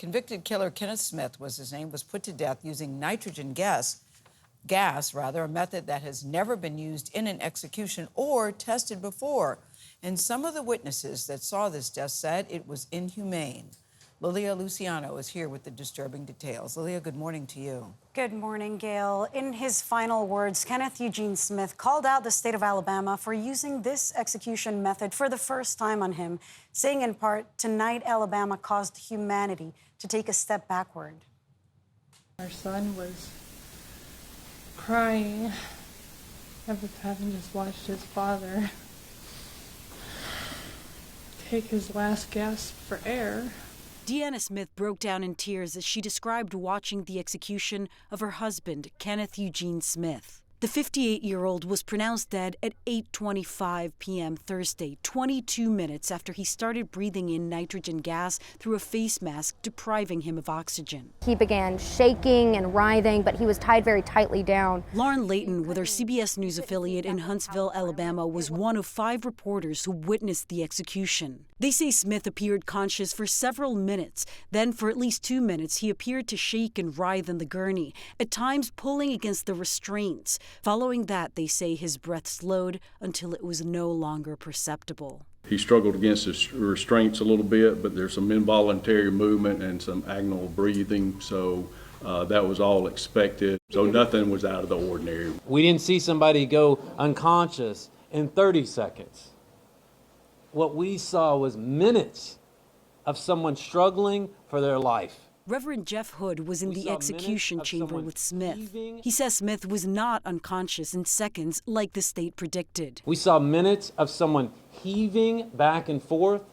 Convicted killer Kenneth Smith was his name, was put to death using nitrogen gas, a method that has never been used in an execution or tested before. And some of the witnesses that saw this death said it was inhumane. Lilia Luciano is here with the disturbing details. Lilia, good morning to you. Good morning, Gayle. In his final words, Kenneth Eugene Smith called out the state of Alabama for using this execution method for the first time on him, saying in part, "Tonight, Alabama caused humanity to take a step backward." Our son was crying, having just watched his father take his last gasp for air. Deanna Smith broke down in tears as she described watching the execution of her husband, Kenneth Eugene Smith. The 58-year-old was pronounced dead at 8:25 p.m. Thursday, 22 minutes after he started breathing in nitrogen gas through a face mask, depriving him of oxygen. He began shaking and writhing, but he was tied very tightly down. Lauren Layton, with our CBS News affiliate in Huntsville, Alabama, was one of 5 reporters who witnessed the execution. They say Smith appeared conscious for several minutes. Then, for at least 2 minutes, he appeared to shake and writhe in the gurney, at times pulling against the restraints. Following that, they say his breath slowed until it was no longer perceptible. He struggled against the restraints a little bit, but there's some involuntary movement and some agonal breathing, so that was all expected. So nothing was out of the ordinary. We didn't see somebody go unconscious in 30 seconds. What we saw was minutes of someone struggling for their life. Reverend Jeff Hood was in the execution chamber with Smith. He says Smith was not unconscious in seconds like the state predicted. We saw minutes of someone heaving back and forth.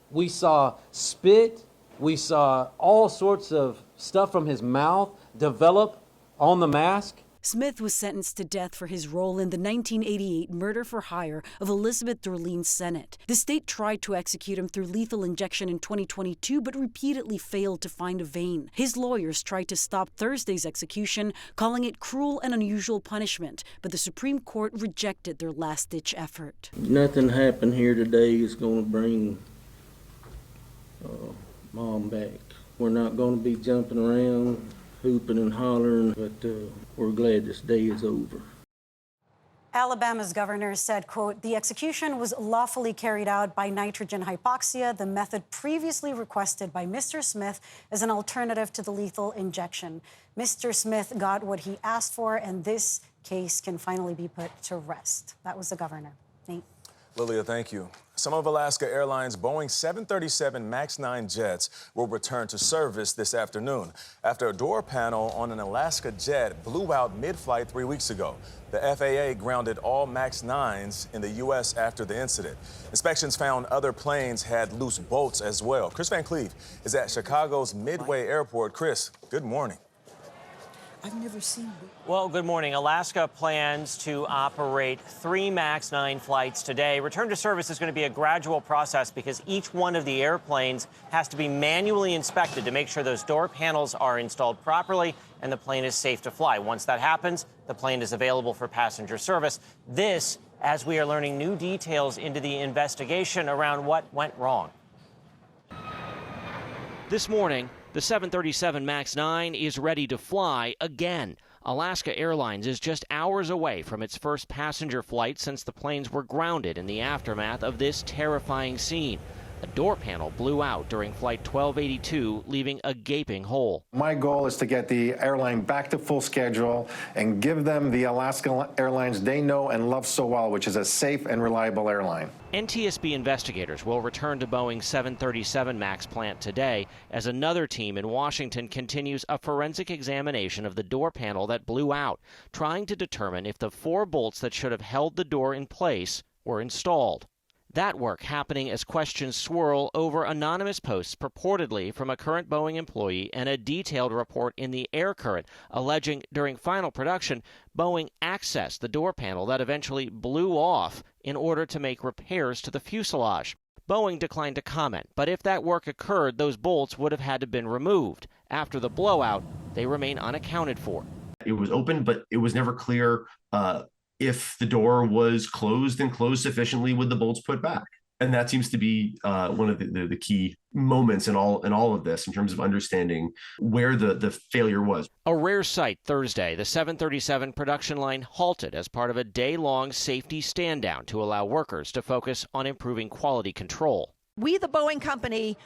We saw spit. We saw all sorts of stuff from his mouth develop on the mask. Smith was sentenced to death for his role in the 1988 murder for hire of Elizabeth Dorleen Sennett. The state tried to execute him through lethal injection in 2022, but repeatedly failed to find a vein. His lawyers tried to stop Thursday's execution, calling it cruel and unusual punishment, but the Supreme Court rejected their last-ditch effort. Nothing happened here today is going to bring Mom back. We're not going to be jumping around, hooping and hollering, but we're glad this day is over. Alabama's governor said, quote, "The execution was lawfully carried out by nitrogen hypoxia, the method previously requested by Mr. Smith as an alternative to the lethal injection. Mr. Smith got what he asked for, and this case can finally be put to rest." That was the governor. Nate. Lilia, thank you. Some of Alaska Airlines' Boeing 737 MAX 9 jets will return to service this afternoon after a door panel on an Alaska jet blew out mid-flight 3 weeks ago. The FAA grounded all MAX 9s in the U.S. after the incident. Inspections found other planes had loose bolts as well. Chris Van Cleave is at Chicago's Midway Airport. Chris, good morning. I've never seen. Well, good morning. Alaska plans to operate 3 MAX 9 flights today. Return to service is going to be a gradual process because each one of the airplanes has to be manually inspected to make sure those door panels are installed properly and the plane is safe to fly. Once that happens, the plane is available for passenger service. This, as we are learning new details into the investigation around what went wrong. This morning, the 737 MAX 9 is ready to fly again. Alaska Airlines is just hours away from its first passenger flight since the planes were grounded in the aftermath of this terrifying scene. A door panel blew out during Flight 1282, leaving a gaping hole. My goal is to get the airline back to full schedule and give them the Alaska Airlines they know and love so well, which is a safe and reliable airline. NTSB investigators will return to Boeing's 737 MAX plant today as another team in Washington continues a forensic examination of the door panel that blew out, trying to determine if the 4 bolts that should have held the door in place were installed. That work happening as questions swirl over anonymous posts purportedly from a current Boeing employee and a detailed report in the Air Current alleging during final production, Boeing accessed the door panel that eventually blew off in order to make repairs to the fuselage. Boeing declined to comment, but if that work occurred, those bolts would have had to been removed. After the blowout, they remain unaccounted for. It was open, but it was never clear if the door was closed and closed sufficiently with the bolts put back. And that seems to be one of the key moments in all of this in terms of understanding where the failure was. A rare sight Thursday, the 737 production line halted as part of a day-long safety stand-down to allow workers to focus on improving quality control. We, the Boeing company,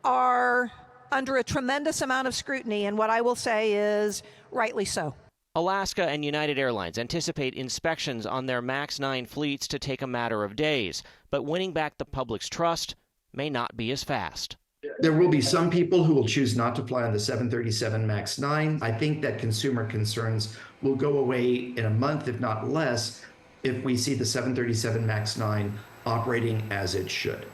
are under a tremendous amount of scrutiny, and what I will say is rightly so. Alaska and United Airlines anticipate inspections on their MAX 9 fleets to take a matter of days, but winning back the public's trust may not be as fast. There will be some people who will choose not to fly on the 737 MAX 9. I think that consumer concerns will go away in a month, if not less, if we see the 737 MAX 9 operating as it should.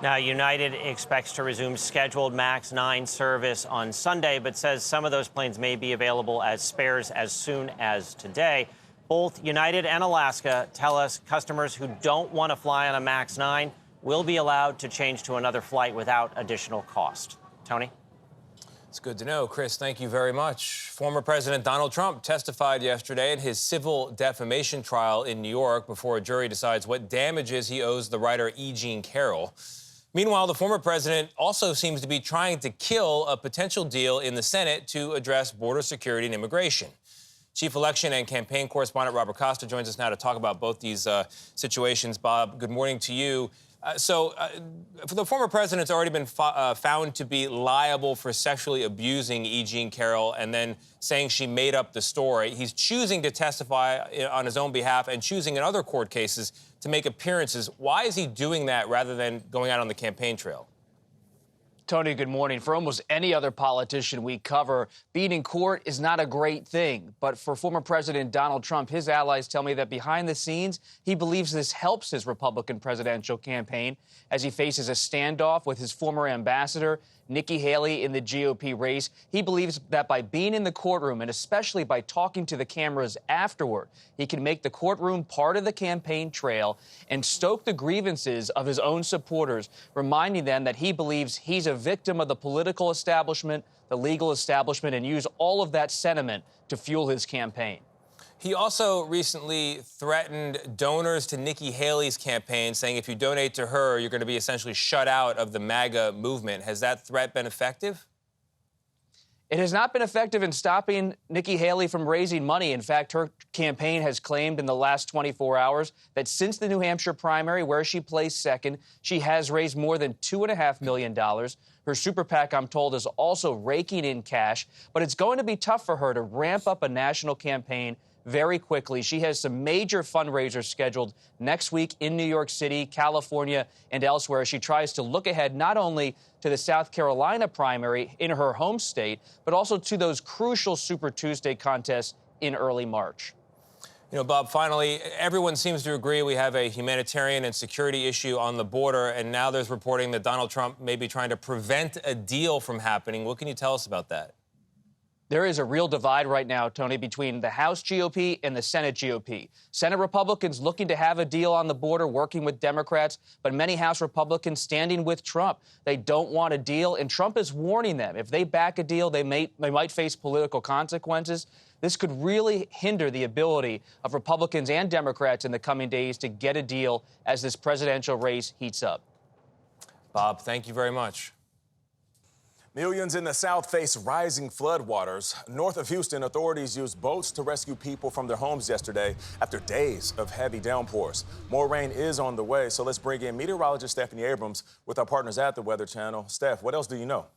Now, United expects to resume scheduled MAX 9 service on Sunday, but says some of those planes may be available as spares as soon as today. Both United and Alaska tell us customers who don't want to fly on a MAX 9 will be allowed to change to another flight without additional cost. Tony? It's good to know. Chris, thank you very much. Former President Donald Trump testified yesterday in his civil defamation trial in New York before a jury decides what damages he owes the writer E. Jean Carroll. Meanwhile, the former president also seems to be trying to kill a potential deal in the Senate to address border security and immigration. Chief election and campaign correspondent Robert Costa joins us now to talk about both these situations. Bob, good morning to you. The former president's already been found to be liable for sexually abusing E. Jean Carroll and then saying she made up the story. He's choosing to testify on his own behalf and choosing in other court cases to make appearances. Why is he doing that rather than going out on the campaign trail? Tony, good morning. For almost any other politician we cover, being in court is not a great thing. But for former President Donald Trump, his allies tell me that behind the scenes, he believes this helps his Republican presidential campaign as he faces a standoff with his former ambassador, Nikki Haley, in the GOP race. He believes that by being in the courtroom and especially by talking to the cameras afterward, he can make the courtroom part of the campaign trail and stoke the grievances of his own supporters, reminding them that he believes he's a victim of the political establishment, the legal establishment, and use all of that sentiment to fuel his campaign. He also recently threatened donors to Nikki Haley's campaign, saying if you donate to her, you're going to be essentially shut out of the MAGA movement. Has that threat been effective? It has not been effective in stopping Nikki Haley from raising money. In fact, her campaign has claimed in the last 24 hours that since the New Hampshire primary, where she placed second, she has raised more than $2.5 million. Her super PAC, I'm told, is also raking in cash. But it's going to be tough for her to ramp up a national campaign very quickly. She has some major fundraisers scheduled next week in New York City, California, and elsewhere. She tries to look ahead not only to the South Carolina primary in her home state, but also to those crucial Super Tuesday contests in early March. You know, Bob, finally, everyone seems to agree we have a humanitarian and security issue on the border, and now there's reporting that Donald Trump may be trying to prevent a deal from happening. What can you tell us about that? There is a real divide right now, Tony, between the House GOP and the Senate GOP. Senate Republicans looking to have a deal on the border, working with Democrats, but many House Republicans standing with Trump. They don't want a deal, and Trump is warning them. If they back a deal, they might face political consequences. This could really hinder the ability of Republicans and Democrats in the coming days to get a deal as this presidential race heats up. Bob, thank you very much. Millions in the South face rising floodwaters. North of Houston, authorities used boats to rescue people from their homes yesterday after days of heavy downpours. More rain is on the way, so let's bring in meteorologist Stephanie Abrams with our partners at the Weather Channel. Steph, what else do you know?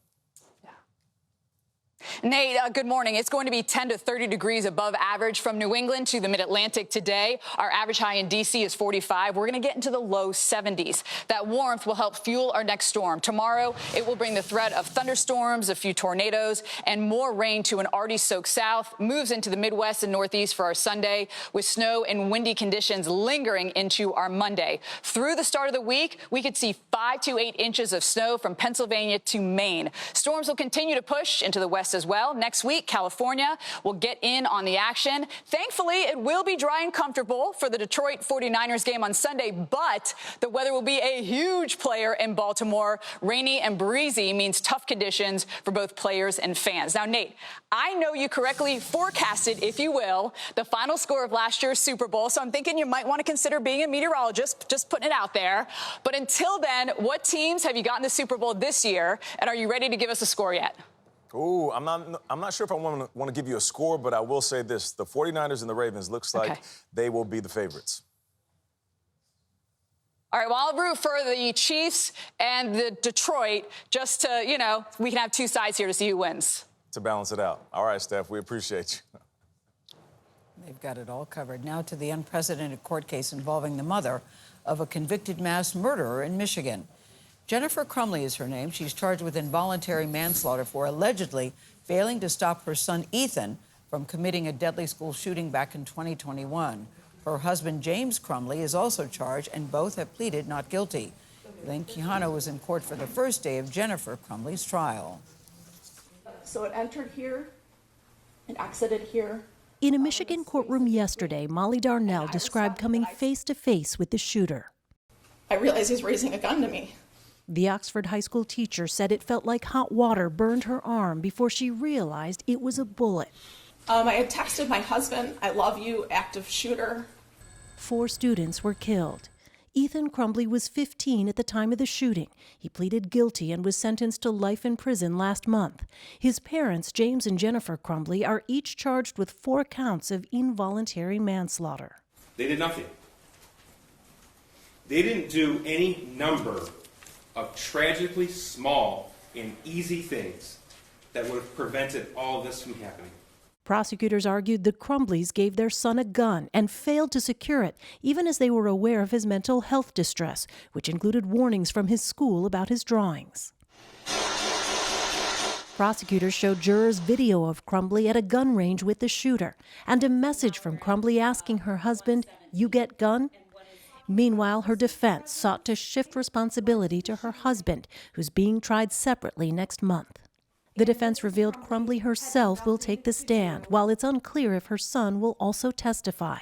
Nate, good morning. It's going to be 10 to 30 degrees above average from New England to the mid-Atlantic today. Our average high in D.C. is 45. We're going to get into the low 70s. That warmth will help fuel our next storm. Tomorrow, it will bring the threat of thunderstorms, a few tornadoes, and more rain to an already soaked south. Moves into the Midwest and Northeast for our Sunday, with snow and windy conditions lingering into our Monday. Through the start of the week, we could see 5 to 8 inches of snow from Pennsylvania to Maine. Storms will continue to push into the west as well. Next week, California will get in on the action. Thankfully, it will be dry and comfortable for the Detroit 49ers game on Sunday, but the weather will be a huge player in Baltimore. Rainy and breezy means tough conditions for both players and fans. Now, Nate, I know you correctly forecasted, if you will, the final score of last year's Super Bowl, so I'm thinking you might want to consider being a meteorologist, just putting it out there. But until then, what teams have you got in the Super Bowl this year, and are you ready to give us a score yet? Ooh, I'm not sure if I want to give you a score, but I will say this. The 49ers and the Ravens looks like they will be the favorites. All right, well, I'll root for the Chiefs and the Detroit just to, you know, we can have two sides here to see who wins. To balance it out. All right, Steph, we appreciate you. They've got it all covered. Now to the unprecedented court case involving the mother of a convicted mass murderer in Michigan. Jennifer Crumbley is her name. She's charged with involuntary manslaughter for allegedly failing to stop her son, Ethan, from committing a deadly school shooting back in 2021. Her husband, James Crumbley, is also charged, and both have pleaded not guilty. Gayle King was in court for the first day of Jennifer Crumbley's trial. So it entered here and exited here. In a Michigan courtroom yesterday, Molly Darnell described coming face to face with the shooter. I realized he's raising a gun to me. The Oxford high school teacher said it felt like hot water burned her arm before she realized it was a bullet. I had texted my husband, "I love you, active shooter." 4 students were killed. Ethan Crumbley was 15 at the time of the shooting. He pleaded guilty and was sentenced to life in prison last month. His parents, James and Jennifer Crumbley, are each charged with 4 counts of involuntary manslaughter. They did nothing. They didn't do any number of tragically small and easy things that would have prevented all of this from happening. Prosecutors argued the Crumbleys gave their son a gun and failed to secure it, even as they were aware of his mental health distress, which included warnings from his school about his drawings. Prosecutors showed jurors video of Crumbley at a gun range with the shooter and a message from Crumbley asking her husband, "You get gun?" Meanwhile, her defense sought to shift responsibility to her husband, who's being tried separately next month. The defense revealed Crumbley herself will take the stand, while it's unclear if her son will also testify.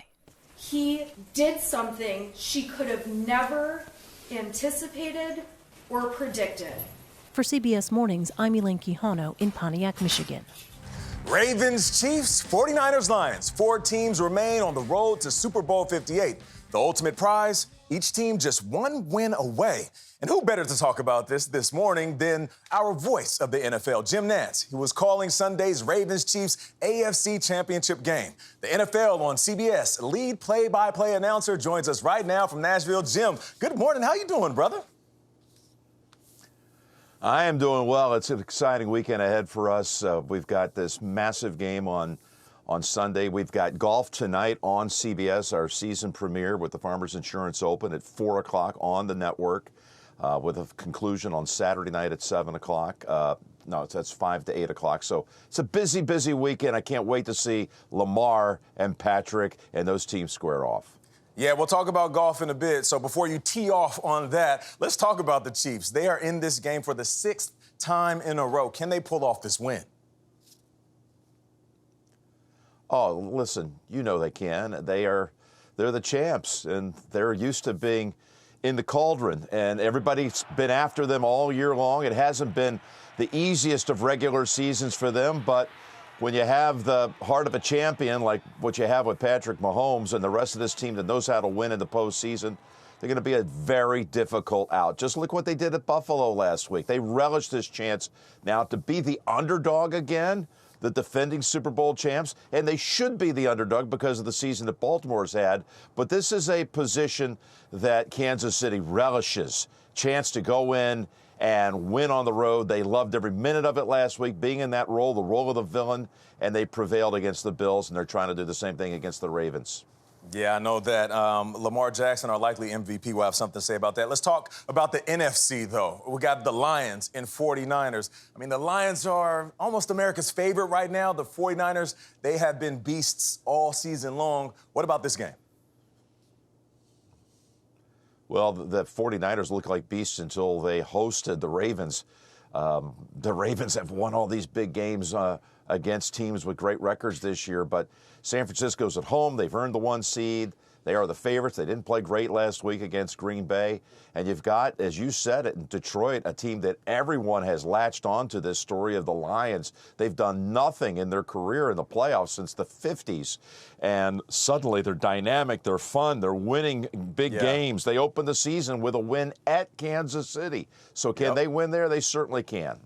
He did something she could have never anticipated or predicted. For CBS Mornings, I'm Elaine Quijano in Pontiac, Michigan. Ravens, Chiefs, 49ers, Lions. 4 teams remain on the road to Super Bowl 58. The ultimate prize, each team just 1 win away. And who better to talk about this morning than our voice of the NFL, Jim Nantz. He was calling Sunday's Ravens-Chiefs AFC Championship game. The NFL on CBS lead play-by-play announcer joins us right now from Nashville. Jim, good morning. How you doing, brother? I am doing well. It's an exciting weekend ahead for us. We've got this massive game on Sunday. We've got golf tonight on CBS, our season premiere with the Farmers Insurance Open at 4 o'clock on the network, with a conclusion on Saturday night at 7 o'clock. No, that's 5 to 8 o'clock. So it's a busy, busy weekend. I can't wait to see Lamar and Patrick and those teams square off. Yeah, we'll talk about golf in a bit. So before you tee off on that, let's talk about the Chiefs. They are in this game for the 6th time in a row. Can they pull off this win? Oh, listen, you know they can. They're the champs, and they're used to being in the cauldron, and everybody's been after them all year long. It hasn't been the easiest of regular seasons for them, but when you have the heart of a champion like what you have with Patrick Mahomes and the rest of this team that knows how to win in the postseason, they're going to be a very difficult out. Just look what they did at Buffalo last week. They relished this chance now to be the underdog again, the defending Super Bowl champs, and they should be the underdog because of the season that Baltimore's had. But this is a position that Kansas City relishes, chance to go in and win on the road. They loved every minute of it last week, being in that role, the role of the villain, and they prevailed against the Bills, and they're trying to do the same thing against the Ravens. Yeah, I know that. Lamar Jackson, our likely MVP, will have something to say about that. Let's talk about the NFC, though. We got the Lions and 49ers. I mean, the Lions are almost America's favorite right now. The 49ers, they have been beasts all season long. What about this game? Well, the 49ers look like beasts until they hosted the Ravens The Ravens have won all these big games against teams with great records this year, but San Francisco's at home. They've earned the 1 seed. They are the favorites. They didn't play great last week against Green Bay. And you've got, as you said, in Detroit, a team that everyone has latched on to this story of the Lions. They've done nothing in their career in the playoffs since the 50s. And suddenly they're dynamic, they're fun, they're winning big games. They opened the season with a win at Kansas City. So can they win there? They certainly can.